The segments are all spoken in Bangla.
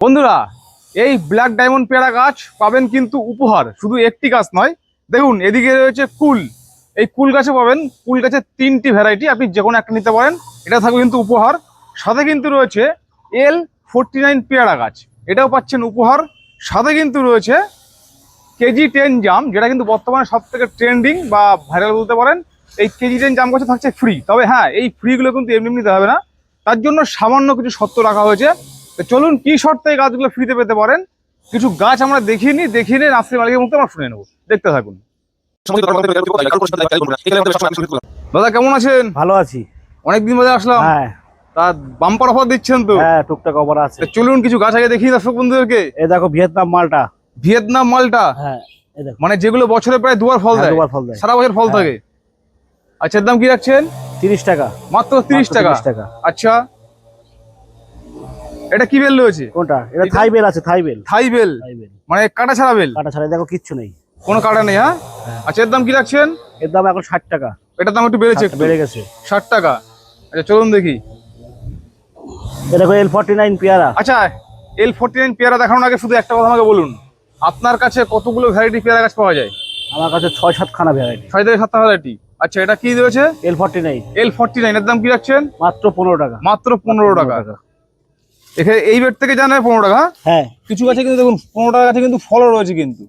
বন্ধুরা, এই ব্ল্যাক ডায়মন্ড পেয়ারা গাছ পাবেন কিন্তু উপহার, শুধু একটি গাছ নয়। দেখুন এদিকে রয়েছে কুল, এই কুল গাছে পাবেন কুল গাছের 3টি ভ্যারাইটি, আপনি যে কোনো একটা নিতে পারেন, এটা থাকবে কিন্তু উপহার। সাথে কিন্তু রয়েছে L49 পেয়ারা গাছ, এটাও পাচ্ছেন উপহার। সাথে কিন্তু রয়েছে KG10 জাম, যেটা কিন্তু বর্তমানে সব থেকে ট্রেন্ডিং বা ভাইরাল বলতে পারেন। এই KG10 জাম গাছে থাকছে ফ্রি, তবে হ্যাঁ এই ফ্রিগুলো কিন্তু এমনি নিতে হবে না, তার জন্য সামান্য কিছু শর্ত রাখা হয়েছে। তো চলুন কি শর্তে এই গাছগুলো ফ্রিতে পেতে পারেন, কিছু গাছ আমরা দেখিনি নার্সারি মালিকের মুখে আমরা শুনে নেবো, দেখতে থাকুন। দাদা কেমন আছেন? ভালো আছি, অনেকদিন বাদে আসলাম। হ্যাঁ তা বাম্পার অফার দিচ্ছেন তো? হ্যাঁ টুকটাক অফার আছে। চলুন কিছু গাছ আগে দেখি দর্শক বন্ধুদেরকে। এই দেখো ভিয়েতনাম মালটা। ভিয়েতনাম মালটা? হ্যাঁ এই দেখো, মানে যেগুলো বছরে প্রায় দুবার ফল দেয়, দুবার ফল দেয়, সারা বছর ফল থাকে। আচ্ছা, এর দাম কি রাখছেন? 30 টাকা মাত্র 30 টাকা। আচ্ছা, এটা কি বেল রয়েছে? কোনটা? এটা থাই বেল আছে, থাই বেল। থাই বেল মানে কাটা ছাড়া বেল? কাটা ছাড়া, দেখো কিচ্ছু নেই, কোনো কাটা নেই। হ্যাঁ আচ্ছা, এর দাম কি রাখছেন? এর দাম এখন 60 টাকা। এটার দাম একটু বেড়েছে, একটু বেড়ে গেছে, 60 টাকা। আচ্ছা চলুন দেখি। এ দেখো L49 পেয়ারা। আচ্ছা, L49 পেয়ারা দেখানোর আগে শুধু একটা কথা আমাকে বলুন, আপনার কাছে কতগুলো ভ্যারাইটি পেয়ারা গাছ পাওয়া যায়? আমার কাছে 6-7 খানা ভ্যারাইটি, 6 থেকে 7টা ভ্যারাইটি। আচ্ছা, এটা কি রয়েছে? L49 এর দাম কি রাখছেন? মাত্র 15 টাকা। মাত্র 15 টাকা। এখানে এই বেড থেকে জানা 15 টাকা। হ্যাঁ কিছু গাছে কিন্তু দেখুন 15 টাকা গাছে কিন্তু ফলও রয়েছে, কিন্তু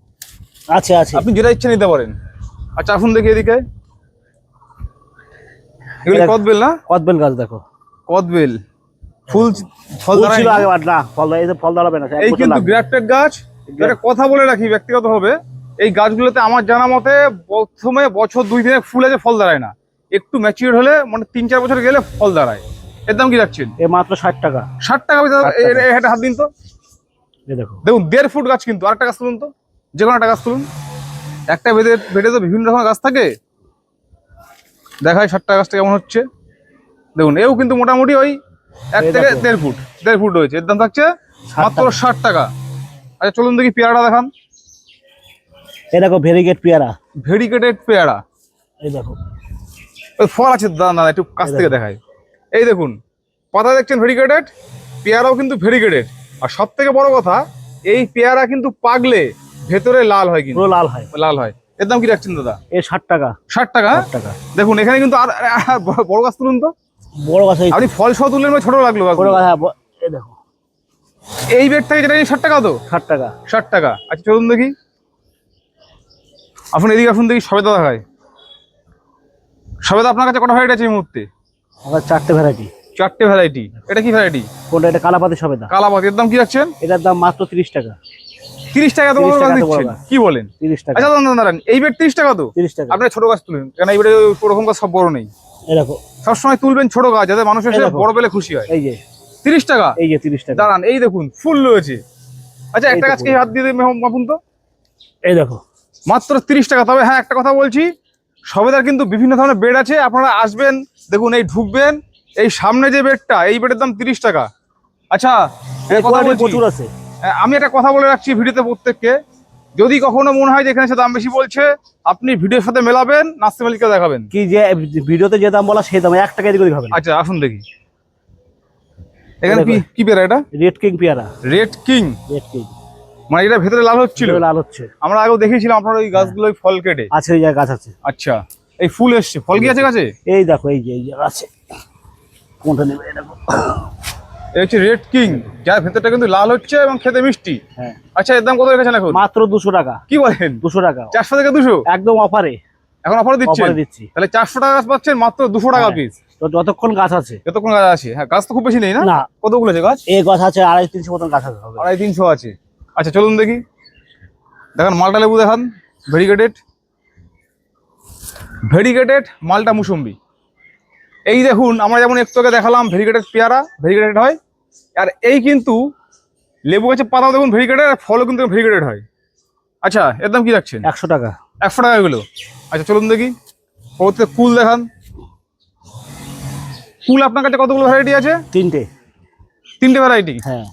আছে আছে, আপনি যেটা ইচ্ছে নিতে পারেন। আচ্ছা আসুন দেখি এদিকে, এগুলো কদবেল না? কদবেল গাছ দেখো, কদবেল ফল ছিল আগে, না ফল, এই যে ফল দাঁড়াবে না, এই কিন্তু গ্রাফটেড গাছ। একটা কথা বলে রাখি ব্যক্তিগত হবে, এই গাছগুলোতে আমার জানা মতে প্রথমে বছর 2-3 ফুল আছে, ফল দাঁড়ায় না। একটু ম্যাচিউর হলে মানে 3-4 বছর গেলে ফল দাঁড়ায়। এর দাম কি রাখছেন? এ মাত্র 60 টাকা। 60 টাকা। এটা হাত দিন তো, এই দেখো দেখুন 1.5 ফুট গাছ কিন্তু। আরেকটা গাছ তুলুন তো, যে কোনো একটা গাছ তুলুন। একটা বেডে তো বিভিন্ন রকমের গাছ থাকে, দেখায় 60 টাকা গাছটা কেমন হচ্ছে। দেখুন এও কিন্তু মোটামুটি ওই 1 থেকে 1.5 ফুট রয়েছে। এর দাম থাকছে মাত্র 60 টাকা। আচ্ছা চলুন দেখি পেয়ারাটা দেখান। এই দেখো ভেরিগেট পেয়ারা। ভেরিগেটেড পেয়ারা, এই দেখো ওই ফল আছে দাদা, একটু কাছ থেকে দেখায়। এই দেখুন পাতা দেখছেন ভেরিগেটেড, পেয়ারাও কিন্তু ভেরিগেটেড। আর সব থেকে বড় কথা, এই পেয়ারা কিন্তু পাকলে ভেতরে লাল হয়, কিন্তু পুরো লাল হয়, লাল হয়। এর দাম কি রাখছেন দাদা? এ 60 টাকা। 60 টাকা। দেখুন এখানে কিন্তু আর বড় গাছ তুলুন তো, বড় গাছ। আপনি ফল সহ তুললেন, ছোট লাগলো গাছ। এই দেখো এই বেড থেকে যেটা 60 টাকা তো? 60 টাকা। 60 টাকা। আচ্ছা চলুন দেখি, আপনি এদিকে আসুন দেখি। সবেদা দেখায়। সবেদা আপনার কাছে কটা ভ্যারাইটি আছে এই মুহূর্তে? আমার 4টে ভ্যারাইটি। 4টে ভ্যারাইটি। এটা কি ভ্যারাইটি? কোনটা? এটা কালাপাতি সবেদা। কালাপাতি। এর দাম কি রাখছেন? এটার দাম মাত্র 30 টাকা। 30 টাকা তো বড় গাছ দিচ্ছেন, কি বলেন? 30 টাকা। আচ্ছা দাঁড়ান, এই বেড 30 টাকা তো? 30 টাকা। আপনি ছোট গাছ তুলেন, কারণ এই বেডে ওরকম গাছ সব বড় নেই। এই দেখো সবসময় তুলবেন ছোট গাছ, যাতে মানুষের বড় পেলে খুশি হয়। এই যে 30 টাকা। এই যে 30 টাকা। দাঁড়ান, এই দেখুন ফুল রয়েছে। আচ্ছা একটা গাছকে হাত দিয়ে মাপুন তো। এই দেখো মাত্র 30 টাকা। তবে হ্যাঁ একটা কথা বলছি, সবেদার কিন্তু বিভিন্ন ধরনের বেড আছে, আপনারা আসবেন দেখুন, এই ঢুকবেন, এই সামনে যে বেডটা, এই বেডের দাম 30 টাকা। আচ্ছা প্রচুর আছে। আমি একটা কথা বলে রাখছি ভিডিওতে প্রত্যেককে, যদি কখনো মনে হয় যে এখানে সে দাম বেশি বলছে, আপনি ভিডিওর সাথে মেলাবেন, নার্সারি মালিককে দেখাবেন। কি যে ভিডিওতে যে দাম বলা সেই দাম 1 টাকা এদিক ওদিক হবে না। আচ্ছা আসুন দেখি, এখানে কি পেয়ারা? এটা রেড কিং পেয়ারা। Red king. রেড কিং মানে এটা ভেতরে লাল হচ্ছিল? লাল হচ্ছে, আমরা আগেও দেখেছিলাম আপনার ওই গাছগুলো ফল কেটে আছে, ওই জায়গায় গাছ আছে। আচ্ছা, এই ফুল এসছে, ফল কি আছে গাছে? এই দেখো এই যে আছে, কোনটা নেবে? এই দেখো, এই হচ্ছে রেড কিং, যার ভেতরটা কিন্তু লাল হচ্ছে এবং খেতে মিষ্টি। হ্যাঁ। আচ্ছা এর দাম কত রেখেছেন এখন? মাত্র 200 টাকা। কি বলেন? 200 টাকা। 400 থেকে 200 একদম অফারে। এখন অফার দিচ্ছেন? দিচ্ছি। তাহলে 400 টাকা গাছ পাচ্ছেন মাত্র 200 টাকা পিস। তো যতক্ষণ গাছ আছে। যতক্ষণ গাছ আছে। হ্যাঁ, গাছ তো খুব বেশি নেই না? না। কতগুলো আছে গাছ? এই গাছ আছে 250-300 মতন গাছ আছে। 250-300 আছে। আচ্ছা চলুন দেখি, দেখান মালটা লেবু দেখান। ভেরিগেটেড মালটা মুসম্বি। এই দেখুন, আমরা যেমন একটু আগে দেখালাম ভেরিগেটেড পেয়ারা, ভেরিগেটেড হয়। আর এই কিন্তু লেবু গাছের পাতাও দেখুন ভেরিগেটেড, আর ফলও কিন্তু ভেরিগেটেড হয়। আচ্ছা এর দাম কি রাখছেন? 100 টাকা। 100 টাকা এগুলো। আচ্ছা চলুন দেখি, প্রত্যেক কুল দেখান। কুল আপনার কাছে কতগুলো ভ্যারাইটি আছে? 3টে ভ্যারাইটি। হ্যাঁ।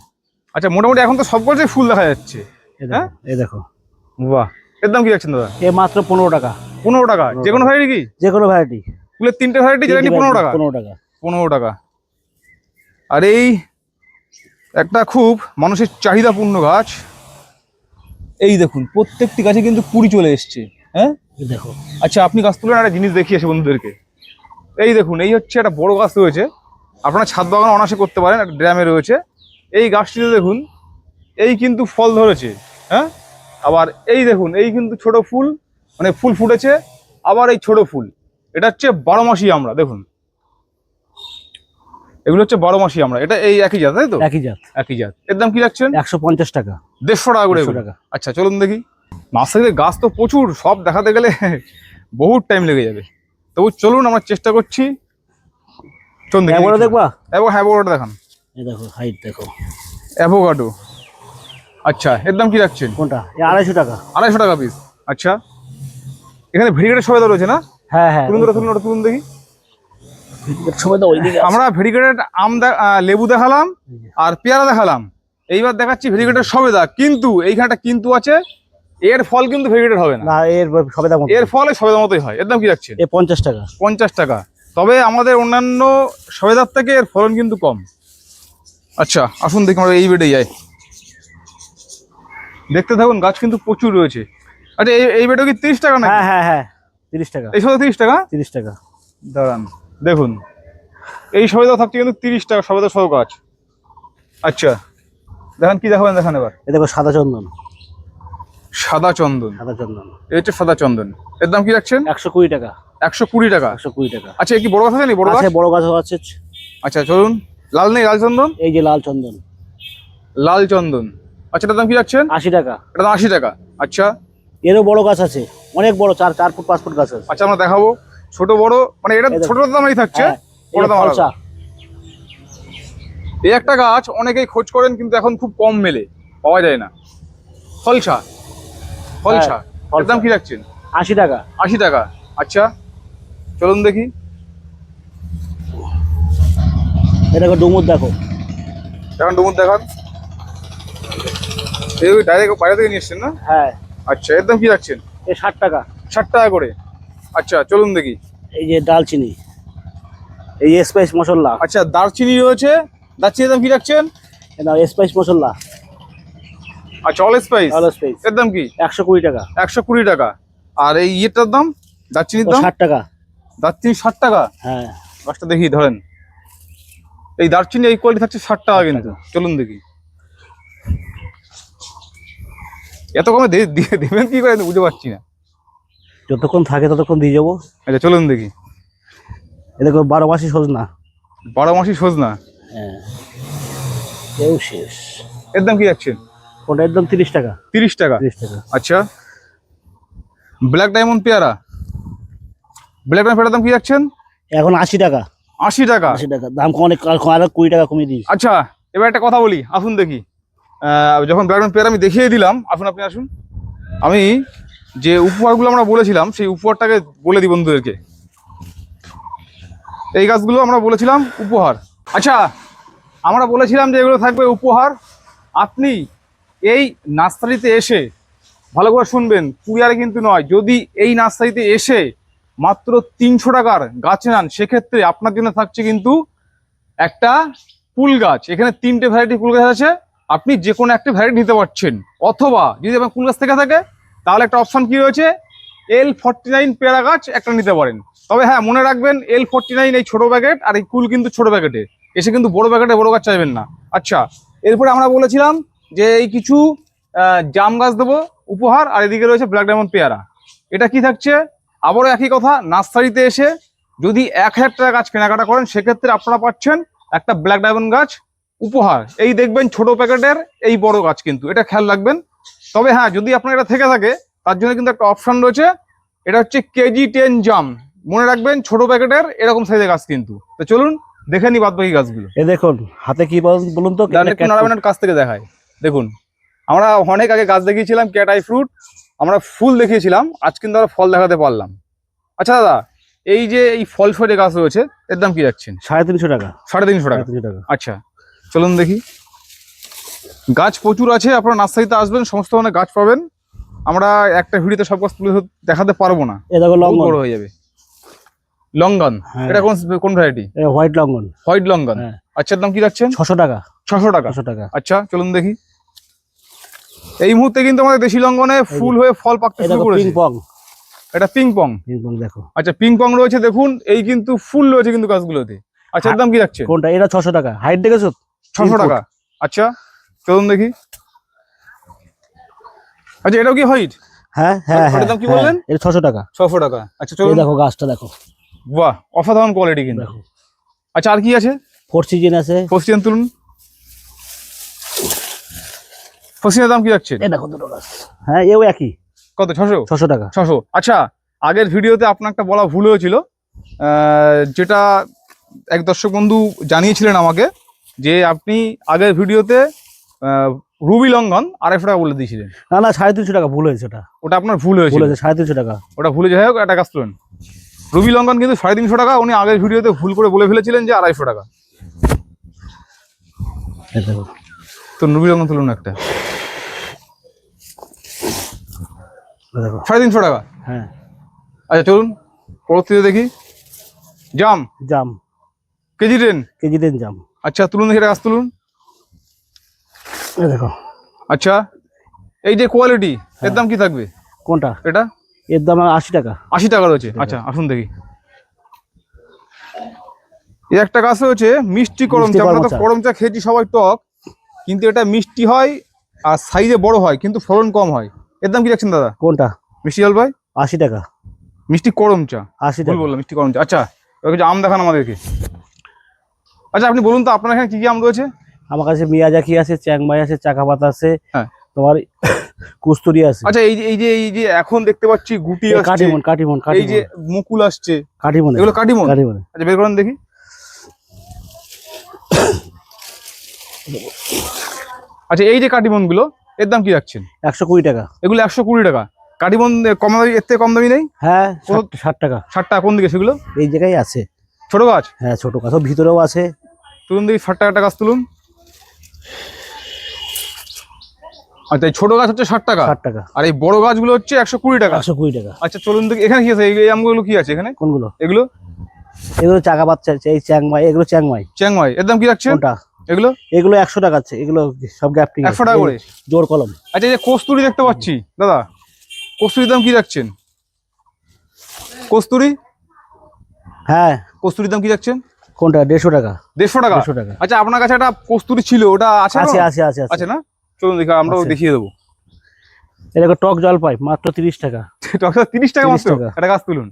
আচ্ছা মোটামুটি এখন তো সব গাছেই ফুল দেখা যাচ্ছে। হ্যাঁ এই দেখো, বাহ। এর দাম কি রাখছেন দাদা? এ মাত্র 15 টাকা। 15 টাকা। যে কোনো ভ্যারাইটি? কি যে কোনো ভ্যারাইটি? ফুলের 3টে ভ্যারাইটি, যেটা 15 টাকা। 15 টাকা। 15 টাকা। আর এই একটা খুব মানুষের চাহিদাপূর্ণ গাছ। এই দেখুন প্রত্যেকটি গাছে কিন্তু কুড়ি চলে এসছে। হ্যাঁ এই দেখো। আচ্ছা আপনি গাছ তুলেন, একটা জিনিস দেখিয়ে আসে বন্ধুদেরকে। এই দেখুন, এই হচ্ছে একটা বড় গাছ রয়েছে, আপনারা ছাদ বাগান অনায়াসে করতে পারেন, একটা ড্রামে রয়েছে। এই গাছটিতে দেখুন এই কিন্তু ফল ধরেছে। হ্যাঁ, আবার এই দেখুন এই কিন্তু ছোট ফুল, মানে ফুল ফুটেছে, আবার এই ছোট ফুল। এটা হচ্ছে 12 মাসি আমরা। দেখুন এগুলো হচ্ছে 12 মাসি আমরা। এটা এই একই জাত, তাই তো? একই জাত। একই জাত। এর দাম কি রাখছেন? 150 টাকা। 150 টাকা করে। 150 টাকা। আচ্ছা চলুন দেখি। নার্সারিতে গাছ তো প্রচুর, সব দেখাতে গেলে বহুত টাইম লেগে যাবে। তবু চলুন, আমরা চেষ্টা করছি। চলুন দেখি। বড় দেখবা? অ্যাভোকাডো দেখান। এই দেখো হাইট দেখো। অ্যাভোকাডো। আচ্ছা এর দাম কি রাখছেন? কোনটা? এই 250 টাকা। 250 টাকা পিস। আচ্ছা এখানে ভেরিগেটের সবেদা রয়েছে না? হ্যাঁ হ্যাঁ। তুলুন দেখি। সময় তো ওইদিকে। আমরা ভেরিগেটেড লেবু দেখালাম আর পেয়ারা দেখালাম, এইবার দেখাচ্ছি ভেরিগেটেড সবেদা। কিন্তু এইখানটা কিন্তু আছে, এর ফল কিন্তু ভেরিগেটেড হবে না। না, এর সবেদা মতো। এর ফল সবেদার মতোই হয়। এর দাম কি রাখছেন? এ 50 টাকা। 50 টাকা। তবে আমাদের অন্যান্য সবেদার থেকে এর ফলন কিন্তু কম। আচ্ছা আসুন দেখি, আমরা এই বেডে যাই। দেখতে থাকুন, গাছ কিন্তু প্রচুর রয়েছে। আচ্ছা এই বেডও কি 30 টাকা না? হ্যাঁ হ্যাঁ হ্যাঁ 30 টাকা। এই সবেদা 30 টাকা? 30 টাকা। দাঁড়ান দেখুন, এই সবেদা থাকছে কিন্তু 30 টাকা, সবেদা সহ গাছ। আচ্ছা দেখেন কি দেখাবেন, দেখান এবার। এ দেখো সাদা চন্দন। সাদা চন্দন। সাদা চন্দন। এই হচ্ছে সাদা চন্দন। এর দাম কি রাখছেন? 120 টাকা। 120 টাকা। 120 টাকা। আচ্ছা এই কি বড় গাছ আছে? বড় গাছ আছে, বড় গাছও আছে। আচ্ছা চলুন। লাল নেই? লাল চন্দন। এই যে লাল চন্দন। লাল চন্দন। আচ্ছা এটার দাম কি রাখছেন? 80 টাকা। এটা দাম 80 টাকা। আচ্ছা এরও বড় গাছ আছে, অনেক বড়, 4 ফুট 5 ফুট গাছ আছে। আচ্ছা আমরা দেখাবো। ছোট বড় মানে এটা এই দেখো। ছোটটার দামই থাকছে, হ্যাঁ, বড় এই দাম আলাদা। ফলসা। এই একটা গাছ অনেকেই খোঁজ করেন কিন্তু এখন খুব কম মেলে, পাওয়া যায় না। ফলসা। ফলসা। ফলসা। এর দাম কি রাখছেন? 80 টাকা। 80 টাকা। আচ্ছা চলুন দেখি। এটা দেখো ডুমুর দেখো। এখন ডুমুর দেখান। এই ডাইরেক্ট বাইরে থেকে নিয়ে এসছেন না? হ্যাঁ। আচ্ছা এর দাম কি রাখছেন? এই 60 টাকা। 60 টাকা করে। আচ্ছা চলুন দেখি। এই যে দালচিনি, এই স্পাইস মশলা। আচ্ছা দারচিনি রয়েছে, দারচিনির দাম কি রাখছেন? এটা স্পাইস মশলা। আচ্ছা অল স্পাইস। All spice. এর দাম কি? 120 টাকা। 120 টাকা। আর এই ইয়েটার দাম, দারচিনির দাম? 60 টাকা। দারচিনি 60 টাকা। হ্যাঁ। গাছটা দেখি ধরেন, এই দারচিনি এই কোয়ালিটি থাকছে 60 টাকা কিন্তু। চলুন দেখি। এত কমে দেবেন কি করে বুঝতে পারছি না। যতক্ষণ থাকে ততক্ষণ দিয়ে যাবো। আচ্ছা চলুন দেখি। এ দেখো 12 মাসি সজনা। 12 মাসি সজনা। হ্যাঁ। এও শেষ। এর দাম কি রাখছেন? ওটা একদম 30 টাকা। 30 টাকা। 30 টাকা। আচ্ছা ব্ল্যাক ডায়মন্ড পেয়ারা। ব্ল্যাক ডায়মন্ড পেয়ারার দাম কি রাখছেন? এখন 80 টাকা। 80 টাকা। 80 টাকা দাম অনেক, আর 20 টাকা কমিয়ে দিয়েছি। আচ্ছা এবার একটা কথা বলি, আসুন দেখি। যখন ব্ল্যাক ডায়মন্ড পেয়ারা আমি দেখিয়ে দিলাম, আপনি আসুন। আমি যে উপহারগুলো আমরা বলেছিলাম সেই উপহারটাকে বলে দিই বন্ধুদেরকে। এই গাছগুলো আমরা বলেছিলাম উপহার। আচ্ছা আমরা বলেছিলাম যে এগুলো থাকবে উপহার। আপনি এই নার্সারিতে এসে ভালো করে শুনবেন, কুরিয়ারে কিন্তু নয়, যদি এই নার্সারিতে এসে মাত্র 300 টাকার গাছ নেন, সেক্ষেত্রে আপনার জন্য থাকছে কিন্তু একটা ফুল গাছ। এখানে 3টে ভ্যারাইটি ফুল গাছ আছে, আপনি যে কোনো একটা ভ্যারাইটি নিতে পারছেন। অথবা যদি আপনার ফুল গাছ থেকে থাকে তাহলে একটা অপশান কি রয়েছে, L49 পেয়ারা গাছ একটা নিতে পারেন। তবে হ্যাঁ মনে রাখবেন L49 এই ছোট প্যাকেট, আর এই কুল কিন্তু ছোট প্যাকেটে, এসে কিন্তু বড় প্যাকেটে বড় গাছ চাইবেন না। আচ্ছা এরপরে আমরা বলেছিলাম যে এই কিছু জাম গাছ দেবো উপহার, আর এদিকে রয়েছে ব্ল্যাক ডায়মন্ড পেয়ারা। এটা কি থাকছে আবারও একই কথা, নার্সারিতে এসে যদি 1000 টাকা গাছ কেনাকাটা করেন সেক্ষেত্রে আপনারা পাচ্ছেন একটা ব্ল্যাক ডায়মন্ড গাছ উপহার। এই দেখবেন ছোট প্যাকেটের এই বড় গাছ কিন্তু, এটা খেয়াল রাখবেন। তবে হ্যাঁ যদি আপনার এটা থেকে থাকে তার জন্য কিন্তু একটা অপশন রয়েছে, এটা হচ্ছে কেজি 10 জাম। মনে রাখবেন ছোট প্যাকেটের এরকম সাইজের গাছ কিন্তু। তো চলুন দেখে নি বাদ বাকি গাছগুলো। এ দেখুন হাতে কি বলুন তো। নারায়ণের কাছ থেকে দেখায়। দেখুন আমরা অনেক আগে গাছ দেখিয়েছিলাম ক্যাট আই ফ্রুট, আমরা ফুল দেখিয়েছিলাম, আজ কিন্তু আমরা ফল দেখাতে পারলাম। আচ্ছা দাদা এই যে এই ফল ফলে গাছ রয়েছে এর দাম কি রাখছেন? 350 টাকা। 350 টাকা। 350 টাকা। আচ্ছা চলুন দেখি। গাছ প্রচুর আছে, আপনারা নার্সারিতে আসবেন সমস্ত ধরনের গাছ পাবেন। আমরা একটা ভিডিওতে সব গাছ তুলে দেখাতে পারবো না, এ দেখো লঙ্গন। বড় হয়ে যাবে। লঙ্গন। হ্যাঁ। এটা কোন variety? White longan. White longan. হ্যাঁ। আচ্ছা এর দাম কি রাখছেন? 600 টাকা। 600 টাকা। 600 টাকা। আচ্ছা চলুন দেখি। এই মুহূর্তে কিন্তু আমাদের দেশি লঙ্ঘনে ফুল হয়ে ফল পাকতে শুরু করেছে। পিং পং, এটা পিং পং। দেখো। আচ্ছা পিং পং রয়েছে দেখুন, এই কিন্তু ফুল রয়েছে কিন্তু গাছগুলোতে। আচ্ছা এর দাম কি রাখছে? কোনটা? এটা 600 টাকা। হাইট দেখেছো? 600 টাকা। আচ্ছা চলুন দেখি। আচ্ছা এটাও কি হোয়াইট? হ্যাঁ হ্যাঁ হ্যাঁ। এটার দাম কি বললেন? এটা 600 টাকা। 600 টাকা। আচ্ছা চলুন দেখো গাছটা দেখো। বাহ, অসাধারণ কোয়ালিটি কিন্তু। দেখো আচ্ছা আর কি আছে? ফোর সিজন আছে। ফোর সিজন তুলুন। ফোর সিজনের দাম কি রাখছে? এই দেখো দুটো গাছ। হ্যাঁ এও একই। কত? 600? 600 টাকা। 600। আচ্ছা আগের ভিডিওতে আপনার একটা বলা ভুল হয়েছিল, যেটা এক দর্শক বন্ধু জানিয়েছিলেন আমাকে, যে আপনি আগের ভিডিওতে রুবি লঙ্ঘন 250 টাকা বলে দিয়েছিলেন। না না 350 টাকা ভুল হয়েছে। ওটা আপনার ভুল হয়েছিল। 350 টাকা। ওটা ভুলে যাই হোক, একটা গাছ তুলেন। রুবি লঙ্ঘন কিন্তু 350 টাকা, উনি আগের ভিডিওতে ভুল করে বলে ফেলেছিলেন যে 250 টাকা। তো রুবি লঙ্ঘন তুলুন একটা। দেখো 350 টাকা। হ্যাঁ। আচ্ছা চলুন পরবর্তীতে দেখি। জাম। জাম কেজি 10। কেজি 10 জাম। আচ্ছা তুলুন দেখি, এটা গাছ তুলুন। এই দেখো। আচ্ছা এই যে কোয়ালিটি, এর দাম কি থাকবে? কোনটা? এটা এর দাম 80 টাকা। 80 টাকা রয়েছে। আচ্ছা আসুন দেখি। এই একটা গাছ রয়েছে মিষ্টি করম চা। আমরা তো করম চা খেয়েছি সবাই টক, কিন্তু এটা মিষ্টি হয় আর সাইজে বড় হয়, কিন্তু ফলন কম হয়। এর দাম কি রাখছেন দাদা? কোনটা? মিষ্টি জলপাই 80 টাকা। মিষ্টি করম চা 80 ভুল টাকা। বললাম, মিষ্টি করম চা। আচ্ছা এবার কিছু আম দেখান আমাদেরকে। আচ্ছা আপনি বলুন তো আপনার এখানে কি কি আম রয়েছে? আমার কাছে মিয়াজাকি আছে, চ্যাংমাই আছে, চাকাপাতা আছে, হ্যাঁ তোমার কুস্তুরি আছে। আচ্ছা এই যে এখন দেখতে পাচ্ছি গুটি আসছে, কাটিমন কাটিমন এই যে মুকুল আসছে, কাটিমন, এগুলো কাটিমন। কাটিমন। আচ্ছা বের করেন দেখি। আচ্ছা এই যে কাটিমন গুলো, এর দাম কি রাখছেন? 120 টাকা। এগুলো 120 টাকা। কাটিমন কম দামি, এর থেকে কম দামি নেই? হ্যাঁ 60 টাকা। 60 টাকা। কোন দিকে সেগুলো? এই জায়গায় আছে ছোট গাছ। হ্যাঁ ছোট গাছ ভিতরেও আছে। তুলুন দেখি 60 টাকা গাছ তুলুন। আচ্ছা এই ছোট গাছ হচ্ছে 60 টাকা। 60 টাকা। আর এই বড় গাছগুলো হচ্ছে 120 টাকা। 120 টাকা। আচ্ছা চলুন দেখি এখানে কি আছে, এই আমগুলো কি আছে এখানে? কোনগুলো? এগুলো এগুলো চাকাপাতা, এই চ্যাংমাই, এগুলো চ্যাংমাই। চ্যাংমাই, এর দাম কি রাখছেন? কোনটা? এগুলো এগুলো 100 টাকা আছে। এগুলো সব গ্যাপটিং 100 টাকা করে জোর কলম। আচ্ছা এই যে কস্তুরি দেখতে পাচ্ছি দাদা, কস্তুরির দাম কি রাখছেন? কস্তুরি, হ্যাঁ কস্তুরির দাম কি রাখছেন? কোনটা? 150 টাকা। 150 টাকা। 150 টাকা। আচ্ছা আপনার কাছে একটা কস্তুরি ছিল, ওটা আছে? আছে আছে আছে আছে না? চলুন দেখি, আমরাও আছে। দেখিয়ে দেবো। এরকম টক জলপাই মাত্র 30 টাকা। 30 টাকা মাত্র 30 টাকা। একটা গাছ তুলুন।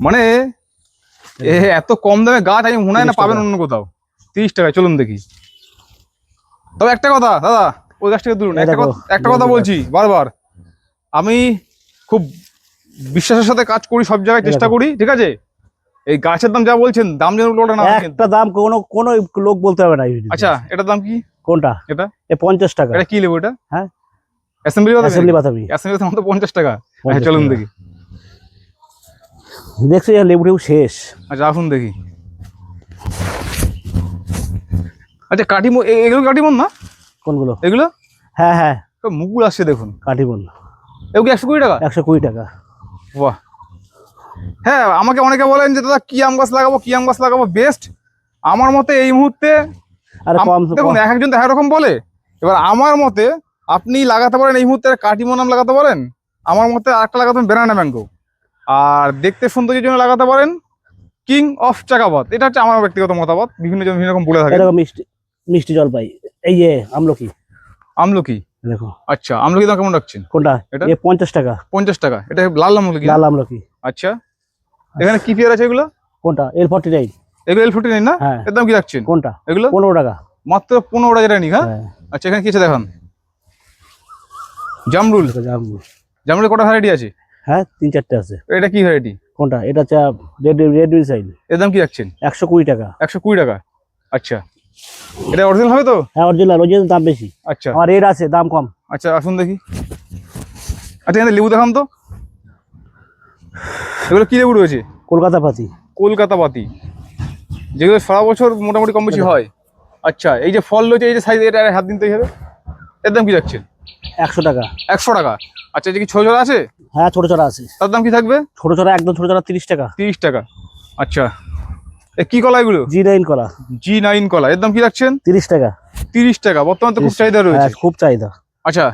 মানে এত কম দামে গাছ আমি মনে হয় না 30 পাবেন টাকা। অন্য কোথাও। 30 টাকায়। চলুন দেখি। তবে একটা কথা দাদা, ওই গাছটাকে তুলুন। একটা কথা বলছি বারবার, আমি খুব বিশ্বাসের সাথে কাজ করি, সব জায়গায় চেষ্টা করি, ঠিক আছে? এই গাছের দাম যা বলছেন, দাম যেন ওটা না হয় কিন্তু। একটা দাম কোনো লোক বলতে হবে না এই ভিডিওতে। আচ্ছা এটার দাম কি? কোনটা? এটা এ 50 টাকা। এটা কি লেবু এটা? হ্যাঁ অ্যাসেম্বলি অ্যাসেম্বলি বাতাবি। অ্যাসেম্বলি মাত্র 50 টাকা। 50 আচ্ছা চলুন টাকা। দেখি। দেখছো লেবু টেবু শেষ। আচ্ছা আসুন দেখি। আচ্ছা কাটিমন, এগুলো কাটিমন না? কোনগুলো? এগুলো হ্যাঁ হ্যাঁ মুকুল আসছে দেখুন। কাটিমন। এগুলো 120 টাকা। 120 টাকা। বাহ। হ্যাঁ আমাকে অনেকে বলেন যে দাদা কি আম গাছ লাগাবো, কি আম গাছ লাগাবো বেস্ট। আমার মতে এই মুহূর্তে আরে কম দেখুন, এক একজন তো এক রকম বলে। এবার আমার মতে আপনি লাগাতে পারেন এই মুহূর্তে কাটিমন আম লাগাতে পারেন, আমার মতে আরেকটা লাগাতে পারেন ব্যানানা ম্যাঙ্গো, আর দেখতে সৌন্দর্যের জন্য লাগাতে পারেন কিং অফ চাকাপাত। এটা হচ্ছে আমার ব্যক্তিগত মতামত, বিভিন্ন জন বিভিন্ন রকম বলে থাকে। এরকম মিষ্টি মিষ্টি জলপাই। এই যে আমলকি। আমলকি দেখো। আচ্ছা আমলকি দাম কেমন রাখছেন? কোনটা? এটা এ 50 টাকা। 50 টাকা। এটা লাল আমলকি? লাল আমলকি। আচ্ছা এখানে কি পেয়ার আছে এগুলো? কোনটা? L49। এগুলো L49 না? হ্যাঁ। এর দাম কি রাখছেন? কোনটা? এগুলো 15 টাকা। মাত্র 15 টাকা যেটা নিক। হ্যাঁ আচ্ছা এখানে কি আছে দেখান। জামরুল। জামরুলের কটা ভ্যারাইটি আছে? হ্যাঁ 3-4টে আছে। এটা কি ভ্যারাইটি? কোনটা? এটা হচ্ছে রেড মিসাইল। এর দাম কি রাখছেন? 120 টাকা। 120 টাকা। আচ্ছা এটা অরিজিনাল হবে তো? হ্যাঁ অরিজিনাল দাম বেশি। আচ্ছা আমার রেড আছে, দাম কম। আচ্ছা আসুন দেখি। আচ্ছা এখানে লেবু দেখান তো, এগুলো কি লেবু রয়েছে? কলকাতা পাতি। কলকাতা পাতি, যেগুলো সারা বছর মোটামুটি কম বেশি হয়। আচ্ছা এই যে ফল রয়েছে, এই যে সাইজ, এটা হাত দিন তো হবে। এর দাম কি রাখছেন? 100 টাকা। 100 টাকা। আচ্ছা এই যে কি ছোট ছোট আছে? হ্যাঁ ছোট ছোট আছে। তার দাম কি থাকবে? ছোট ছোট একদম ছোট ছোট 30 টাকা। 30 টাকা। আচ্ছা কি কলা এগুলো? G9 কলা। G9 কলা, এর দাম কি রাখছেন? 30 টাকা। 30 টাকা, বর্তমানে তো খুব চাহিদা রয়েছে। হ্যাঁ, খুব চাহিদা। আচ্চ্ছা,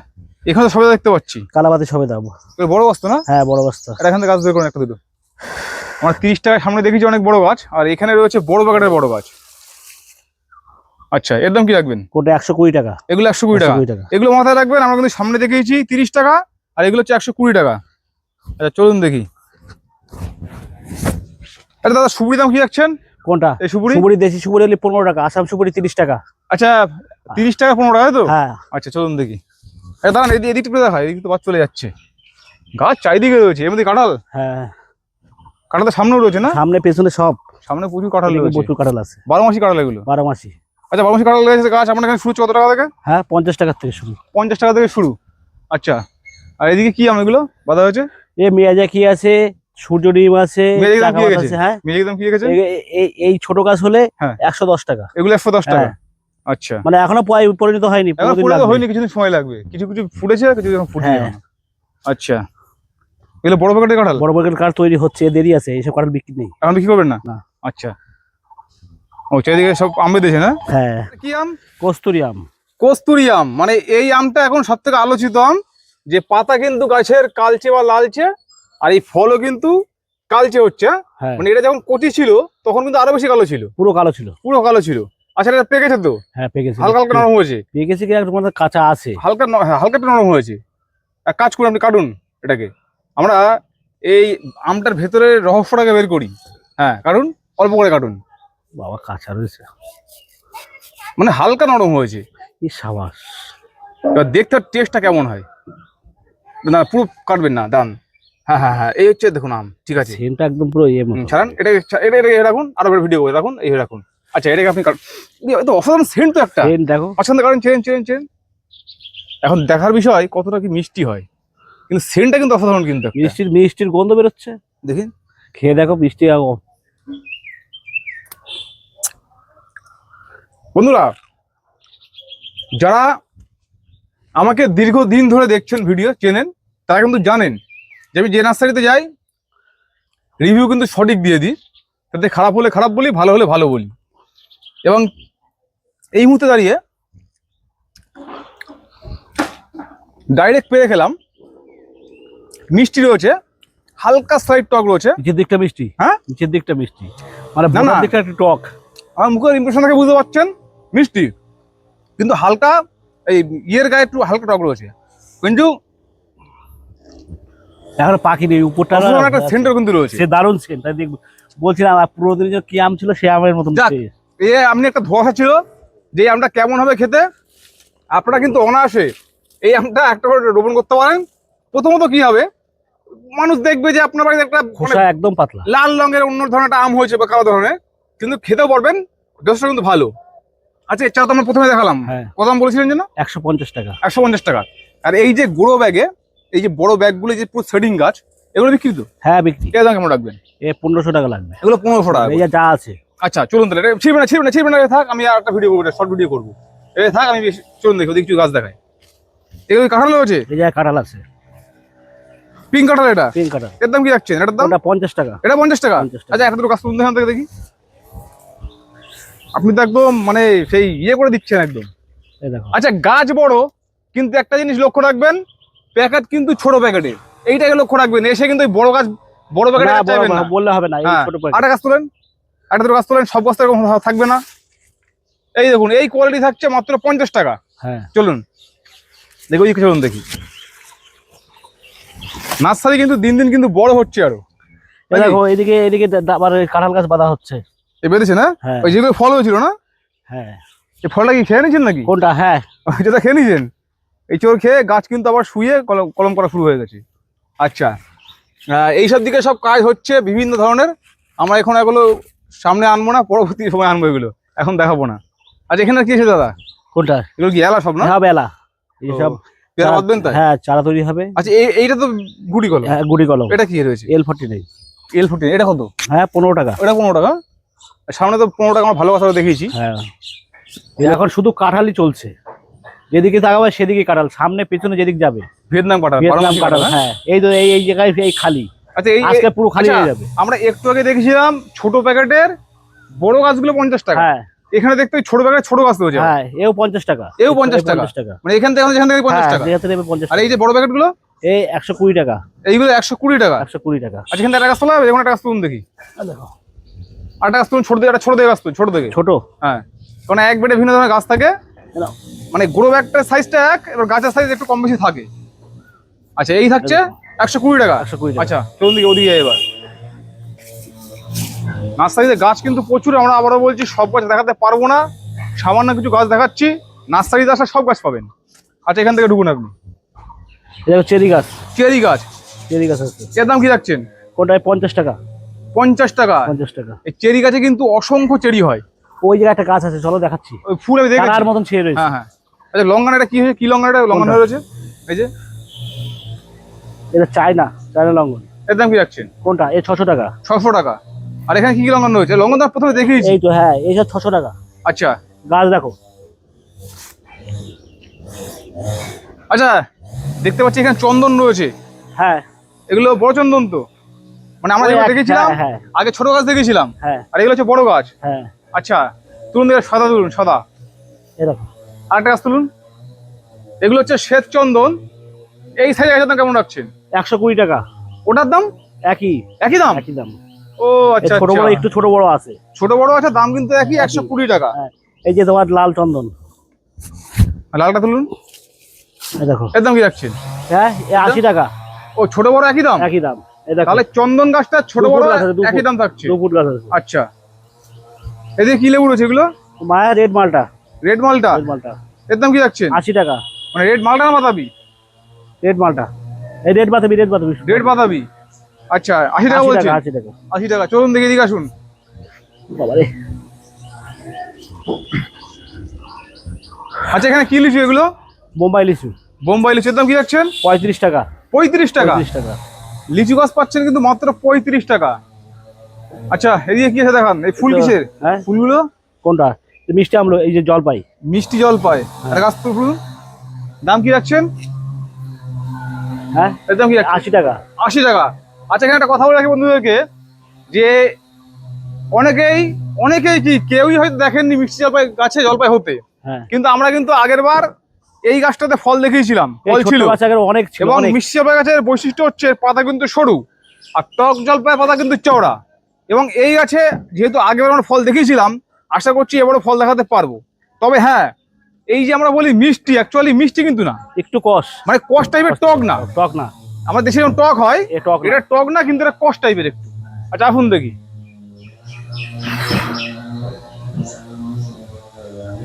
এখানে সবাই দেখতে পাচ্ছি কালাবাতি সবে দাম। বড় বস্তা না? হ্যাঁ, বড় বস্তা। এটা এখান থেকে গাছ বের করুন একটা দুটো। আমরা 30 টাকার সামনে দেখেছি অনেক বড় গাছ, আর এখানে রয়েছে বড় প্যাকেটের বড় গাছ। আচ্ছা, এর দাম কি রাখবেন? কোনটা 120 টাকা। এগুলো 120 টাকা। এগুলো মাথায় রাখবেন, আমরা কিন্তু সামনে দেখেছি 30 টাকা, আর এগুলো হচ্ছে 120 টাকা। আচ্ছা চলুন দেখি। আরে দাদা, সুপুরি দাম কি রাখছেন? কোনটা? এই সুপুরি? সুপুরি দেশি সুপুরি হলে 15 টাকা, আসাম সুপুরি 30 টাকা। আচ্ছা, 30 টাকা 15 টাকা তো? হ্যাঁ। আচ্ছা চলুন দেখি। দাঁড়ান, এদিকটা করে দেখা, এদিকে তো বাদ চলে যাচ্ছে। গাছ চারিদিকে রয়েছে, এর মধ্যে কাঁঠাল। হ্যাঁ, কাঁঠাল তো সামনেও রয়েছে না? সামনে পেছনে সব। সামনে প্রচুর কাঁঠাল রয়েছে। প্রচুর কাঁঠাল আছে। 12 মাসি কাঁঠাল এগুলো? 12 মাসি। আচ্ছা, 12 মাসি কাঁঠাল রয়েছে গাছ। আপনার এখানে শুরু কত টাকা থেকে? হ্যাঁ, 50 টাকা থেকে শুরু। 50 টাকা থেকে শুরু। আচ্ছা, আর এদিকে কি আম এগুলো বাঁধা হয়েছে? মিয়াজাকি আছে, সূর্য ডিম আছে, মেয়েদের দাম কি চাকাবাত রেখেছে? আছে। হ্যাঁ, মেয়েদের দাম কি রেখেছে? এই ছোট গাছ হলে হ্যাঁ 110 টাকা। এগুলো 110 টাকা। হ্যাঁ। আচ্ছা, মানে এখনো পরিণত হয়নি, এখন পরিণত হয়নি, কিছুদিন সময় লাগবে। কিছু কিছু ফুটেছে, কিছু এখন ফুটবে। হ্যাঁ। আচ্ছা, এগুলো বড় প্যাকেটের কাঁঠাল? বড় বড় কাঠ তৈরি হচ্ছে, দেরি আছে, এইসব কাঠ বিক্রি নেই। এখন বিক্রি করবেন না? না। আচ্ছা, ও চারিদিকে সব আম বেঁধেছে না? হ্যাঁ। কি আম? কস্তুরি আম। কস্তুরি আম, মানে এই আমটা এখন সব থেকে আলোচিত আম। যে পাতা কিন্তু গাছের কালচে বা লালচে, আর এই ফলও কিন্তু কালচে হচ্ছে। হ্যাঁ, মানে এটা যখন কচি ছিল তখন কিন্তু আরো বেশি কালো ছিল। পুরো কালো ছিল। পুরো কালো ছিল। আচ্ছা, এটা পেকেছে তো? হ্যাঁ, পেকেছে। হালকা হালকা নরম হয়েছে। পেকেছে কি একটু মধ্যে কাঁচা আছে। হ্যাঁ, হালকা একটু নরম হয়েছে। এক কাজ করুন, আপনি কাটুন এটাকে। আমরা এই আমটার ভেতরে রহস্যটাকে বের করি। হ্যাঁ কাটুন, অল্প করে কাটুন। বাবা, কাঁচা রয়েছে। মানে হালকা নরম হয়েছে। কি সাবাস। এবার দেখতে টেস্টটা কেমন হয়। না পুরো কাটবেন না, দান। হ্যাঁ হ্যাঁ হ্যাঁ, এই হচ্ছে দেখুন আম। ঠিক আছে, সেমটা একদম পুরো মতো। ছাড়ান এটাকে, এটা রাখুন, আরো ভিডিও করে রাখুন, এই রাখুন। আচ্ছা, এটাকে আপনি তো অসাধারণ সেন্ট তো একটা। সেম দেখো। পছন্দ করেন? চেন। এখন দেখার বিষয় কতটা কি মিষ্টি হয়, কিন্তু সেন্টটা কিন্তু অসাধারণ কিন্তু একটা। মিষ্টির গন্ধ বেরোচ্ছে, দেখেন, খেয়ে দেখো। মিষ্টি বন্ধুরা, যারা আমাকে দীর্ঘদিন ধরে দেখছেন, ভিডিও চেনেন, তারা কিন্তু জানেন যে আমি যে নার্সারিতে যাই রিভিউ কিন্তু সঠিক দিয়ে দিই। তাতে খারাপ হলে খারাপ বলি, ভালো হলে ভালো বলি। এবং এই মুহূর্তে দাঁড়িয়ে ডাইরেক্ট পেরে খেলাম, মিষ্টি রয়েছে, হালকা স্লাইড টক রয়েছে। নিচের দিকটা মিষ্টি। হ্যাঁ, নিচের দিকটা মিষ্টি, মানে না, বোটার দিকটা একটু টক। আমার মুখের ইমপ্রেশন থেকে বুঝতে পারছেন মিষ্টি, কিন্তু হালকা এই ইয়ের গায়ে একটু হালকা টক রয়েছে। কিন্তু এখন পাখিনি, উপরটা একটা সেন্টার কিন্তু রয়েছে। সে দারুণ সেন্ট। তাই দেখবো বলছিলাম, পুরো দিন কি আম ছিল, সে আমের মতন। যাক, আপনি একটা ধোঁয়াশা ছিল যে আমটা কেমন হবে খেতে। আপনারা কিন্তু অনায়াসে এই আমটা একটা করে রোপণ করতে পারেন। প্রথমত কি হবে, মানুষ দেখবে যে আপনার বাড়িতে একটা খোসা একদম পাতলা, লাল রঙের অন্য ধরনের একটা আম হয়েছে বা কালো ধরনের, কিন্তু খেতেও পারবেন, যথেষ্ট কিন্তু ভালো। আচ্ছা, এছাড়া তো আমরা প্রথমে দেখালাম। হ্যাঁ। কত দাম বলেছিলেন যেন? 150 টাকা। 150 টাকা। আর এই যে গুঁড়ো ব্যাগে, এই যে বড় ব্যাগগুলো, যে পুরো সেডিং গাছ, এগুলো বিক্রি তো? হ্যাঁ, বিক্রি। এর দাম কেমন রাখবেন? 1500 টাকা লাগবে। এগুলো 1500 টাকা। এই যা আছে। আচ্ছা চলুন তাহলে, ছিড়বে না, থাক, আমি আর একটা ভিডিও করবো, শর্ট ভিডিও করবো। থাক, আমি চলুন দেখি, ওদিকে কিছু গাছ দেখাই। এগুলো কাঁঠাল রয়েছে? এই যে কাঁঠাল আছে, পিঙ্ক কাঁঠাল। এটা পিঙ্ক কাঁঠাল। এর দাম কি রাখছেন? এটার দাম? ওটা 50 টাকা। এটা 50 টাকা। 50 টাকা। আচ্ছা, একটা দুটো গাছ তুলুন এখান থেকে দেখি। আপনি তো একদম মানে সেই ইয়ে করে দিচ্ছেন একদম। এই দেখো। আচ্ছা, গাছ বড়, কিন্তু একটা জিনিস লক্ষ্য রাখবেন, প্যাকেট কিন্তু ছোট প্যাকেটের। এইটাকে লক্ষ্য রাখবেন। এসে কিন্তু বড় গাছ, বড় প্যাকেট চাইবেন না, বললে হবে না। এই হ্যাঁ, ছোট প্যাকেট। আরেকটা গাছ তোলেন, একটা দুটো গাছ তোলেন, সব গাছ এরকম থাকবে না। এই দেখুন, এই কোয়ালিটি থাকছে মাত্র 50 টাকা। হ্যাঁ, চলুন দেখো, চলুন দেখি। নার্সারি কিন্তু দিন দিন কিন্তু বড় হচ্ছে আরো। এই দেখো, এদিকে আবার কাঁঠাল গাছ বাঁধা হচ্ছে। এ বেঁধেছে না? হ্যাঁ। ওই যেগুলো ফল হয়েছিল না, হ্যাঁ। এই ফলটা কি খেয়ে নিয়েছেন নাকি? কোনটা? হ্যাঁ, যেটা খেয়ে নিয়েছেন, এই চোর খেয়ে গাছ কিন্তু আবার শুয়ে কলম করা শুরু হয়ে গেছে। আচ্ছা, এইসব দিকে সব কাজ হচ্ছে বিভিন্ন ধরনের। আমরা এখন এগুলো সামনে আনবো না, পরবর্তী সময় আনবো, এগুলো এখন দেখাবো না। আচ্ছা, এখানে কি আছে দাদা? কোনটা? এগুলো কি এলা সব না? হ্যাঁ, বেলা। এই সব পেয়ারা বাঁধবেন তাই? হ্যাঁ, চারা তৈরি হবে। আচ্ছা, এইটা তো গুটি কলম। হ্যাঁ, গুটি কলম। এটা কি রয়েছে? L49। L14। এটা কত? হ্যাঁ, 15 টাকা। এটা 15 টাকা। সামনে তো 15 টাকা আমরা ভালোবাসা দেখিয়েছি। হ্যাঁ, এখন শুধু কাঁঠালই চলছে, যেদিকে তাকাবে সেদিকে কাঁঠাল, সামনে পেছনে যেদিক যাবে ভিয়েতনাম কাঁঠাল। ভিয়েতনাম কাঁঠাল। হ্যাঁ, এই তো এই জায়গায় এই খালি। আচ্ছা, আজকে পুরো খালি হয়ে যাবে। আমরা একটু আগে দেখেছিলাম ছোট প্যাকেটের বড় গাছগুলো 50 টাকা। হ্যাঁ এখানে দেখতে ওই ছোট ব্যাগের ছোট গাছ রয়েছে। হ্যাঁ, এও 50 টাকা। এও 50 টাকা। মানে এখান থেকে যেখান থেকে 50 টাকা। যেখান থেকে 50 আর এই যে বড় প্যাকেট গুলো এই 120 টাকা। এইগুলো 120 টাকা। 120 টাকা। আচ্ছা, এখান থেকে একটা গাছ তোলা হবে, যেমন একটা গাছ তুলুন দেখি। দেখো আরেকটা গাছ তুলুন, ছোট থেকে, একটা ছোট থেকে গাছ তুলুন, ছোট থেকে। ছোট। হ্যাঁ, কারণ এক বেডে ভিন্ন ধরনের গাছ থাকে, মানে গ্রো ব্যাগটার সাইজটা এক, এবার গাছের সাইজ একটু কম বেশি থাকে। আচ্ছা, এই থাকছে 120 টাকা। 120 টাকা। আচ্ছা, চলুন দিকে, ওদিকে যাই এবার। নার্সারিতে গাছ কিন্তু প্রচুর, আমরা আবারও বলছি সব গাছ দেখাতে পারবো না, সামান্য কিছু গাছ দেখাচ্ছি। নার্সারিতে আসা সব গাছ পাবেন। আচ্ছা, এখান থেকে ঢুকুন আপনি। এটা চেরি গাছ। চেরি গাছ। চেরি গাছ আছে। এর দাম কি রাখছেন? কোনটায় 50 টাকা। 50 টাকা। 50 টাকা। এই চেরি গাছে কিন্তু অসংখ্য চেরি হয়। ওই জায়গায় একটা গাছ আছে, চলো দেখাচ্ছি। ওই ফুল আমি দেখেছি। তার মতন ছেড়ে রয়েছে। হ্যাঁ হ্যাঁ। আচ্ছা, লঙ্কান এটা কি হয়েছে? কি লঙ্কান এটা? লঙ্কান হয়ে রয়েছে এই যে। এটা চায়না লঙ্ঘন। এর দাম কি রাখছেন? কোনটা? এই 600 টাকা। 600 টাকা। আর এখানে কি কি লঙ্কান রয়েছে? লঙ্কান তো প্রথমে দেখিয়েছি। এই তো, হ্যাঁ, এই সব 600 টাকা। আচ্ছা গাছ দেখো। আচ্ছা, দেখতে পাচ্ছি এখানে চন্দন রয়েছে। হ্যাঁ, এগুলো বড় চন্দন তো? মানে আমরা যেগুলো দেখেছিলাম হ্যাঁ আগে ছোট গাছ দেখেছিলাম, হ্যাঁ আর এগুলো হচ্ছে বড় গাছ। হ্যাঁ। আচ্ছা, তুলুন দেখে, সাদা তুলুন, সাদা। এই দেখো আরেকটা গাছ তুলুন। এগুলো হচ্ছে শ্বেত চন্দন। এই সাইজের গাছের দাম কেমন রাখছেন? 120 টাকা। ওটার দাম একই একই দাম? একই দাম। ও আচ্ছা, ছোট বড়, একটু ছোট বড় আছে। ছোট বড় আছে, দাম কিন্তু একই, 120 টাকা। হ্যাঁ, এই যে তোমার লাল চন্দন। লালটা তুলুন। এই দেখো। এর দাম কি রাখছেন? হ্যাঁ, এই 80 টাকা। ও, ছোট বড় একই দাম? একই দাম। এই দেখো। তাহলে চন্দন গাছটা ছোট বড় একই দাম থাকছে। 2 ফুট গাছ আছে। আচ্ছা, এদিকে কি লেবু রয়েছে এগুলো? মায়া রেড মালটা। রেড মালটা। রেড মালটা এর দাম কি রাখছেন? 80 টাকা। মানে রেড মালটা না বাতাবি? রেড মালটা। এই রেড বাতাবি। রেড বাতাবি। আচ্ছা, 80 টাকা বলছেন? 80 টাকা। 80 টাকা। চলুন দেখে এদিকে আসুন। বাবা রে। আচ্ছা, এখানে কি লিচু এগুলো? বোম্বাই লিচু। বোম্বাই লিচুর দাম কি রাখছেন? 35 টাকা। 35 টাকা। 35 টাকা। লিচু গাছ পাচ্ছেন কিন্তু মাত্র 35 টাকা। আচ্ছা, এদিকে কি আছে দেখান। এই ফুল কিসের? হ্যাঁ, ফুলগুলো কোনটা? মিষ্টি আমলো। এই যে জলপাই। মিষ্টি জল পায়। আর গাছ তো ফুল দাম কি রাখছেন? হ্যাঁ, এর দাম কি রাখছেন? 80 টাকা। 80 টাকা। আচ্ছা, এখানে একটা কথা বলে রাখি বন্ধুদেরকে, যে অনেকেই কি কেউই হয়তো দেখেননি মিষ্টি জলপাই গাছে জলপাই হতে, হ্যাঁ, কিন্তু আমরা কিন্তু আগের বার এই গাছটাতে ফল দেখিয়েছিলাম, ফল ছিল। অনেক ছিল। এবং অনেক। মিষ্টি জলপাই গাছের বৈশিষ্ট্য হচ্ছে পাতা কিন্তু সরু, আর টক জলপাই পাতা কিন্তু চওড়া। এবং এই গাছে যেহেতু আগেবার আমরা ফল দেখিয়েছিলাম, আশা করছি এবারও ফল দেখাতে পারবো। তবে হ্যাঁ, এই যে আমরা বলি মিষ্টি, অ্যাকচুয়ালি মিষ্টি কিন্তু না, একটু কষ, মানে কষ টাইপের, টক না। টক না। আমাদের দেশে যেমন টক হয়, এ টক না। এটা টক না, কিন্তু এটা কষ টাইপের একটু। আচ্ছা, আসুন দেখি।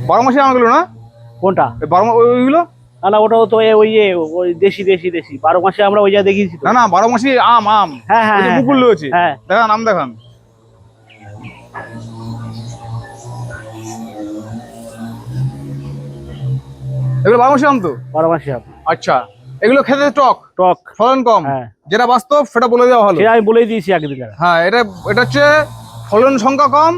12 মাসে আমগুলো না? কোনটা? 12 ওইগুলো না না, ওটাও তো ওই দেশি 12 মাসে আমরা ওই যা দেখিয়েছি তো। না না, 12 মাসে আম। হ্যাঁ হ্যাঁ, ওই যে মুকুল রয়েছে। হ্যাঁ, দেখান, আম দেখান। এগুলো 12 মাসে আম তো? 12 মাসে আম। আচ্ছা, এগুলো খেতে টক, টক, ফলন কম। হ্যাঁ, যেটা বাস্তব সেটা বলে দেওয়া হলো। সেটা আমি বলেই দিয়েছি আগের দিন। হ্যাঁ, এটা হচ্ছে ফলন সংখ্যা কম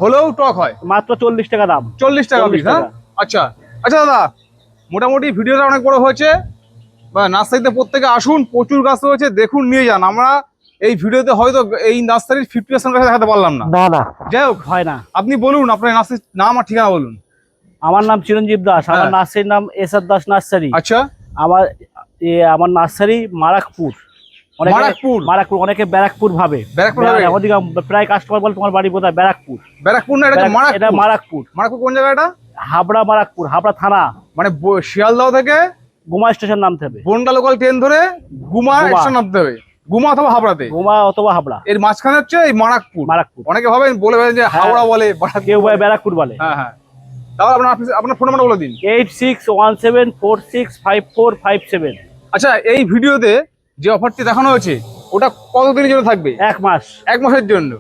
হলেও টক হয়। মাত্র 40 টাকা দাম। 40 টাকা পিস। হ্যাঁ, আচ্ছা আচ্ছা দাদা, মোটামুটি ভিডিওটা অনেক বড় হয়েছে। বা নার্সারিতে প্রত্যেকে আসুন, প্রচুর গাছ রয়েছে, দেখুন, নিয়ে যান। আমরা এই ভিডিওতে হয়তো এই নার্সারির 50% গাছ দেখাতে পারলাম না। না না, যাই হোক, হয় না। আপনি বলুন আপনার নার্সারির নাম আর ঠিকানা বলুন। আমার নাম চিরঞ্জীব দাস। আমার হ্যাঁ। নার্সারির নাম এসআর দাস নার্সারি। আচ্ছা, আমার নার্সারি মারাকপুর। মারাকপুর অনেকে ব্যারাকপুর ভাবে। আমাদের প্রায় কাস্টমার বলে তোমার বাড়ি কোথায়? ব্যারাকপুর। ব্যারাকপুর না, এটা মারাকপুর। মারাকপুর কোন জায়গাটা? মারাকপুর হাবড়া থানা। মানে শিয়ালদহ থেকে গুমা স্টেশন নামতে হবে। বনগা লোকাল ট্রেন ধরে গুমা স্টেশন নামতে হবে। গুমা অথবা হাবড়াতে। গুমা অথবা হাবড়া। এর মাঝখানে হচ্ছে এই মারাকপুর। অনেকে ভাবেন বলে যে হাওড়া বলে, কেউ ব্যারাকপুর বলে। হ্যাঁ হ্যাঁ। তাহলে আপনার ফোন নাম্বারটা বলে দিন। 8617465457। আচ্ছা, এই ভিডিওতে যে অফারটি দেখানো হয়েছে ওটা কতদিনের জন্য থাকবে? 1 মাস। 1 মাসের জন্য।